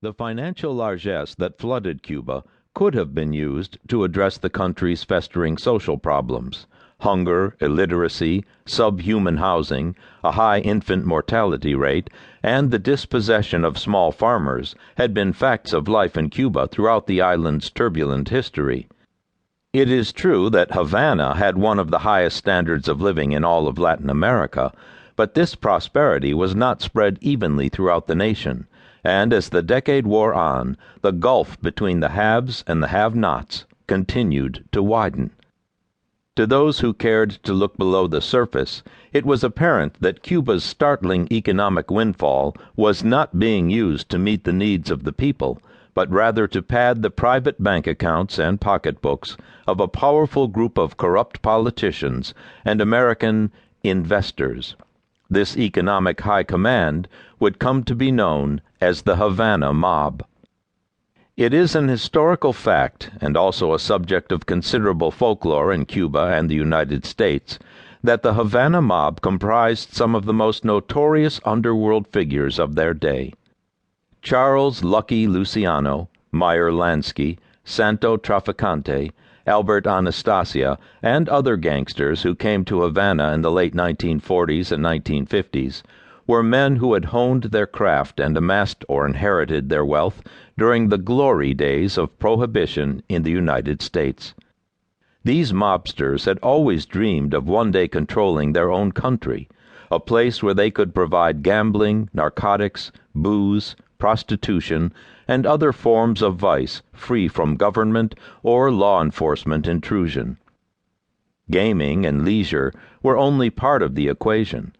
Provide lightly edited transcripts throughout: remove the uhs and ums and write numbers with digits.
The financial largesse that flooded Cuba could have been used to address the country's festering social problems. Hunger, illiteracy, subhuman housing, a high infant mortality rate, and the dispossession of small farmers had been facts of life in Cuba throughout the island's turbulent history. It is true that Havana had one of the highest standards of living in all of Latin America, but this prosperity was not spread evenly throughout the nation, and as the decade wore on, the gulf between the haves and the have-nots continued to widen. To those who cared to look below the surface, it was apparent that Cuba's startling economic windfall was not being used to meet the needs of the people, but rather to pad the private bank accounts and pocketbooks of a powerful group of corrupt politicians and American investors. This economic high command would come to be known as the Havana Mob. It is an historical fact, and also a subject of considerable folklore in Cuba and the United States, that the Havana Mob comprised some of the most notorious underworld figures of their day. Charles Lucky Luciano, Meyer Lansky, Santo Traficante, Albert Anastasia, and other gangsters who came to Havana in the late 1940s and 1950s were men who had honed their craft and amassed or inherited their wealth during the glory days of Prohibition in the United States. These mobsters had always dreamed of one day controlling their own country, a place where they could provide gambling, narcotics, booze, prostitution, and other forms of vice free from government or law enforcement intrusion. Gaming and leisure were only part of the equation.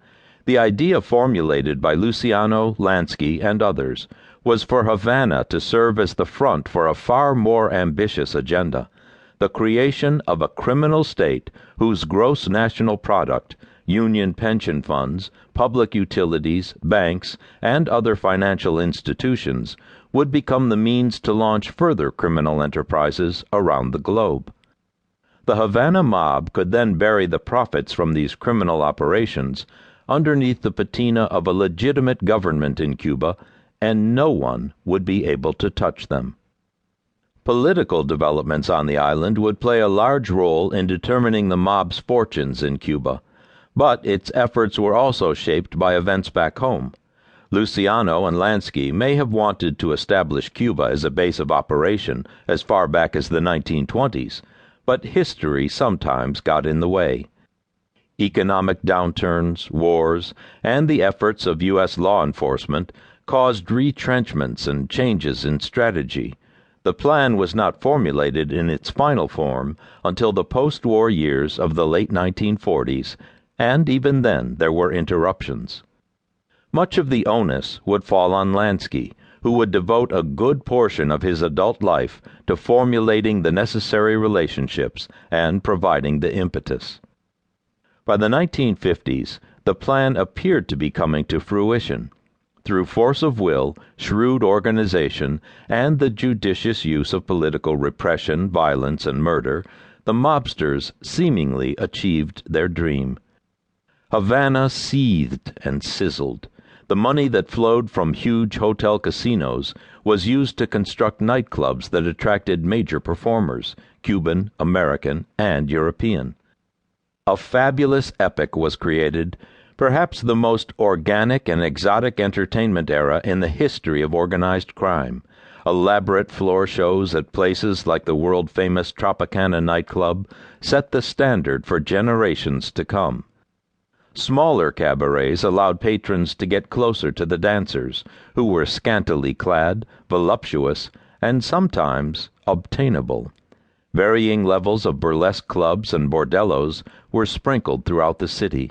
The idea formulated by Luciano, Lansky, and others was for Havana to serve as the front for a far more ambitious agenda, the creation of a criminal state whose gross national product, union pension funds, public utilities, banks, and other financial institutions would become the means to launch further criminal enterprises around the globe. The Havana Mob could then bury the profits from these criminal operations underneath the patina of a legitimate government in Cuba, and no one would be able to touch them. Political developments on the island would play a large role in determining the mob's fortunes in Cuba, but its efforts were also shaped by events back home. Luciano and Lansky may have wanted to establish Cuba as a base of operation as far back as the 1920s, but history sometimes got in the way. Economic downturns, wars, and the efforts of U.S. law enforcement caused retrenchments and changes in strategy. The plan was not formulated in its final form until the post-war years of the late 1940s, and even then there were interruptions. Much of the onus would fall on Lansky, who would devote a good portion of his adult life to formulating the necessary relationships and providing the impetus. By the 1950s, the plan appeared to be coming to fruition. Through force of will, shrewd organization, and the judicious use of political repression, violence, and murder, the mobsters seemingly achieved their dream. Havana seethed and sizzled. The money that flowed from huge hotel casinos was used to construct nightclubs that attracted major performers, Cuban, American, and European. A fabulous epic was created, perhaps the most organic and exotic entertainment era in the history of organized crime. Elaborate floor shows at places like the world-famous Tropicana nightclub set the standard for generations to come. Smaller cabarets allowed patrons to get closer to the dancers, who were scantily clad, voluptuous, and sometimes obtainable. Varying levels of burlesque clubs and bordellos were sprinkled throughout the city.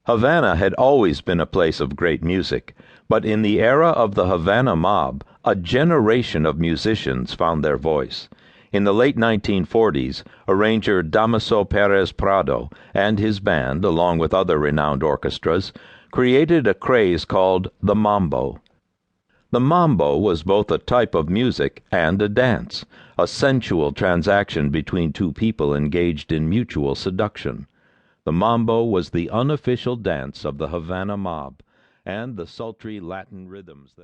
Havana had always been a place of great music, but in the era of the Havana Mob, a generation of musicians found their voice. In the late 1940s, arranger Damaso Perez Prado and his band, along with other renowned orchestras, created a craze called the mambo. The mambo was both a type of music and a dance, a sensual transaction between two people engaged in mutual seduction. The mambo was the unofficial dance of the Havana Mob, and the sultry Latin rhythms that